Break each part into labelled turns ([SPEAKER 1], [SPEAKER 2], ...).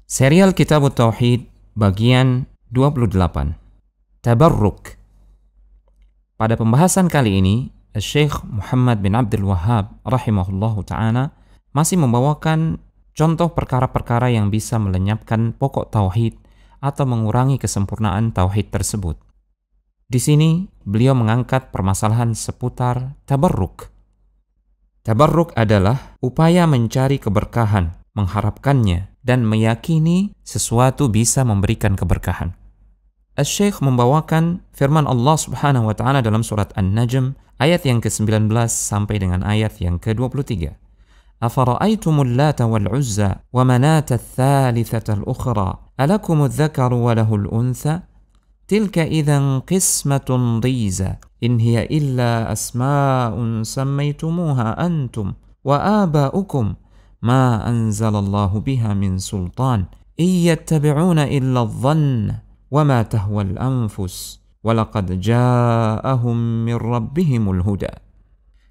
[SPEAKER 1] Serial Kitabut Tauhid bagian 28. Tabarruk. Pada pembahasan kali ini, Syekh Muhammad bin Abdul Wahhab rahimahullahu ta'ala masih membawakan contoh perkara-perkara yang bisa melenyapkan pokok tauhid atau mengurangi kesempurnaan tauhid tersebut. Di sini beliau mengangkat permasalahan seputar tabarruk. Tabarruk adalah upaya mencari keberkahan, mengharapkannya, dan meyakini sesuatu bisa memberikan keberkahan. Asy-Syaikh membawakan firman Allah Subhanahu wa taala dalam surat An-Najm ayat yang ke-19 sampai dengan ayat yang ke-23. Afara'aytumul Lata wal Uzza wa Manata ats-tsalitsata al-ukhra alakumudz dzakaru wa lahul untha tilka idzan qismatun dhiza in hiya illa asma'un sammaytumuha antum wa aba'ukum ma anzalallahu biha min sultan iyattabi'una illa adh-dhann wa ma tahwa al-anfus wa laqad ja'ahum min rabbihimul huda.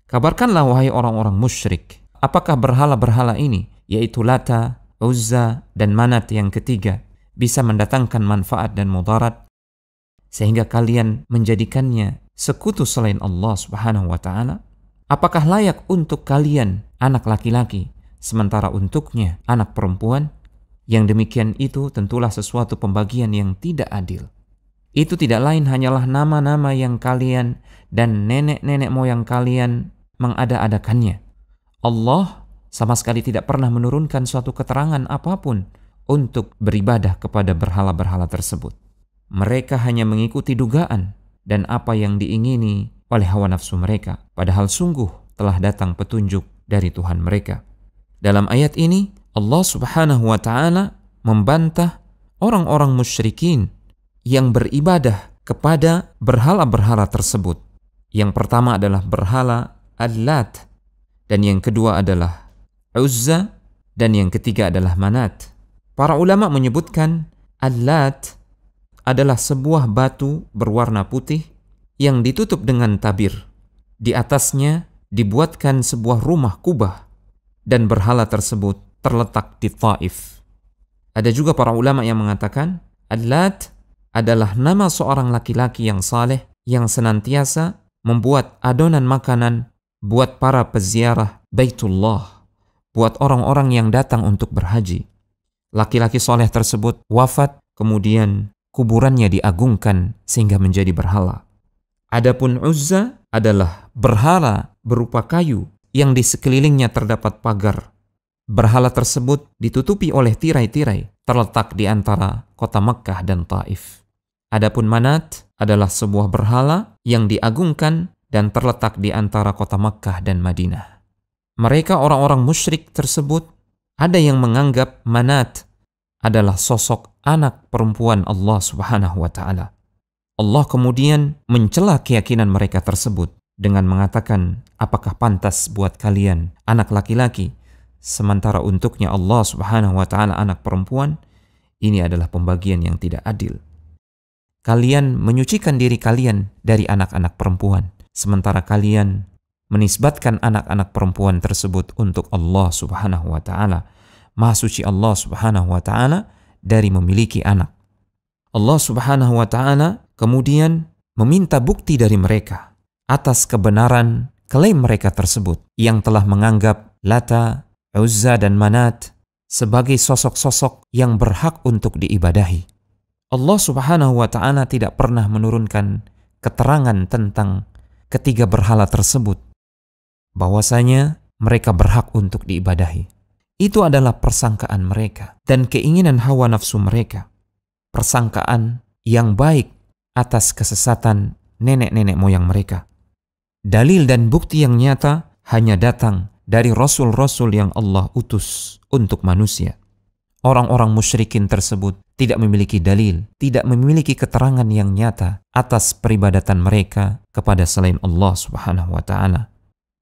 [SPEAKER 1] Kabarkanlah wahai orang-orang musyrik, apakah berhala-berhala ini, yaitu Lata, Uzza, dan Manat yang ketiga, bisa mendatangkan manfaat dan mudarat sehingga kalian menjadikannya sekutu selain Allah Subhanahu wa taala? Apakah layak untuk kalian anak laki-laki sementara untuknya anak perempuan? Yang demikian itu tentulah sesuatu pembagian yang tidak adil. Itu tidak lain hanyalah nama-nama yang kalian dan nenek-nenek moyang kalian mengada-adakannya. Allah sama sekali tidak pernah menurunkan suatu keterangan apapun untuk beribadah kepada berhala-berhala tersebut. Mereka hanya mengikuti dugaan dan apa yang diingini oleh hawa nafsu mereka, padahal sungguh telah datang petunjuk dari Tuhan mereka. Dalam ayat ini, Allah Subhanahu wa ta'ala membantah orang-orang musyrikin yang beribadah kepada berhala-berhala tersebut. Yang pertama adalah berhala Al-Lat, dan yang kedua adalah Uzza, dan yang ketiga adalah Manat. Para ulama menyebutkan Al-Lat adalah sebuah batu berwarna putih yang ditutup dengan tabir. Di atasnya dibuatkan sebuah rumah kubah, dan berhala tersebut terletak di Taif. Ada juga para ulama yang mengatakan Al-Lat adalah nama seorang laki-laki yang saleh yang senantiasa membuat adonan makanan buat para peziarah Baitullah, buat orang-orang yang datang untuk berhaji. Laki-laki saleh tersebut wafat, kemudian kuburannya diagungkan sehingga menjadi berhala. Adapun Uzza adalah berhala berupa kayu yang di sekelilingnya terdapat pagar. Berhala tersebut ditutupi oleh tirai-tirai, terletak di antara kota Mekkah dan Taif. Adapun Manat adalah sebuah berhala yang diagungkan dan terletak di antara kota Mekkah dan Madinah. Mereka orang-orang musyrik tersebut ada yang menganggap Manat adalah sosok anak perempuan Allah Subhanahu wa ta'ala. Allah kemudian mencela keyakinan mereka tersebut dengan mengatakan, apakah pantas buat kalian anak laki-laki sementara untuknya Allah Subhanahu wa ta'ala anak perempuan? Ini adalah pembagian yang tidak adil. Kalian menyucikan diri kalian dari anak-anak perempuan, sementara kalian menisbatkan anak-anak perempuan tersebut untuk Allah Subhanahu wa ta'ala. Maha suci Allah Subhanahu wa ta'ala dari memiliki anak. Allah Subhanahu wa ta'ala kemudian meminta bukti dari mereka atas kebenaran klaim mereka tersebut yang telah menganggap Lata, Uzza, dan Manat sebagai sosok-sosok yang berhak untuk diibadahi. Allah Subhanahu wa ta'ala tidak pernah menurunkan keterangan tentang ketiga berhala tersebut, bahwasanya mereka berhak untuk diibadahi. Itu adalah persangkaan mereka dan keinginan hawa nafsu mereka. Persangkaan yang baik atas kesesatan nenek-nenek moyang mereka. Dalil dan bukti yang nyata hanya datang dari rasul-rasul yang Allah utus untuk manusia. Orang-orang musyrikin tersebut tidak memiliki dalil, tidak memiliki keterangan yang nyata atas peribadatan mereka kepada selain Allah Subhanahu wa ta'ala.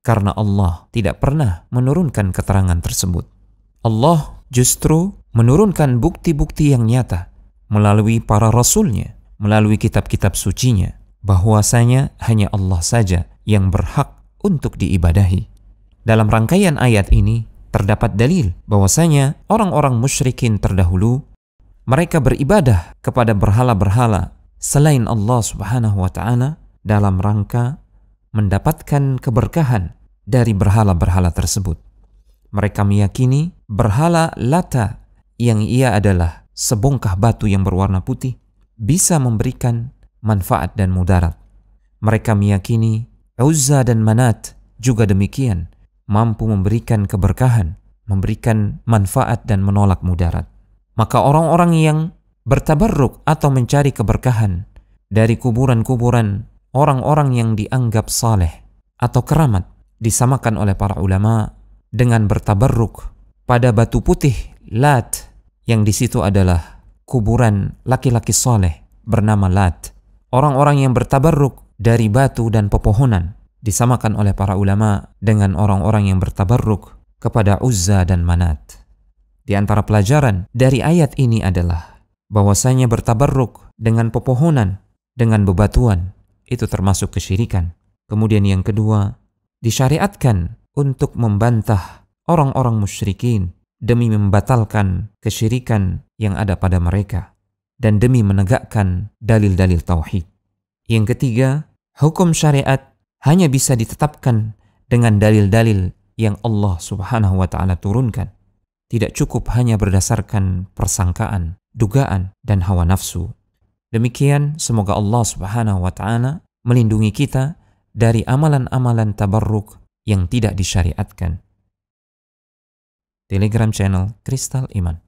[SPEAKER 1] Karena Allah tidak pernah menurunkan keterangan tersebut. Allah justru menurunkan bukti-bukti yang nyata melalui para rasulnya, melalui kitab-kitab sucinya, bahwasanya hanya Allah saja yang berhak untuk diibadahi. Dalam rangkaian ayat ini terdapat dalil bahwasanya orang-orang musyrikin terdahulu mereka beribadah kepada berhala-berhala selain Allah Subhanahu wa taala dalam rangka mendapatkan keberkahan dari berhala-berhala tersebut. Mereka meyakini berhala Lata yang ia adalah sebongkah batu yang berwarna putih bisa memberikan manfaat dan mudarat. Mereka meyakini Uzza dan Manat juga demikian, mampu memberikan keberkahan, memberikan manfaat dan menolak mudarat. Maka orang-orang yang bertabarruk atau mencari keberkahan dari kuburan-kuburan orang-orang yang dianggap saleh atau keramat disamakan oleh para ulama dengan bertabarruk pada batu putih Lat yang di situ adalah kuburan laki-laki saleh bernama Lat. Orang-orang yang bertabarruk dari batu dan pepohonan disamakan oleh para ulama dengan orang-orang yang bertabarruk kepada Uzza dan Manat. Di antara pelajaran dari ayat ini adalah bahwasanya bertabarruk dengan pepohonan, dengan bebatuan, itu termasuk kesyirikan. Kemudian yang kedua, disyariatkan untuk membantah orang-orang musyrikin demi membatalkan kesyirikan yang ada pada mereka dan demi menegakkan dalil-dalil tauhid. Yang ketiga, hukum syariat hanya bisa ditetapkan dengan dalil-dalil yang Allah Subhanahu wa taala turunkan. Tidak cukup hanya berdasarkan persangkaan, dugaan, dan hawa nafsu. Demikian, semoga Allah Subhanahu wa taala melindungi kita dari amalan-amalan tabarruk yang tidak disyariatkan. Telegram channel Kristal Iman.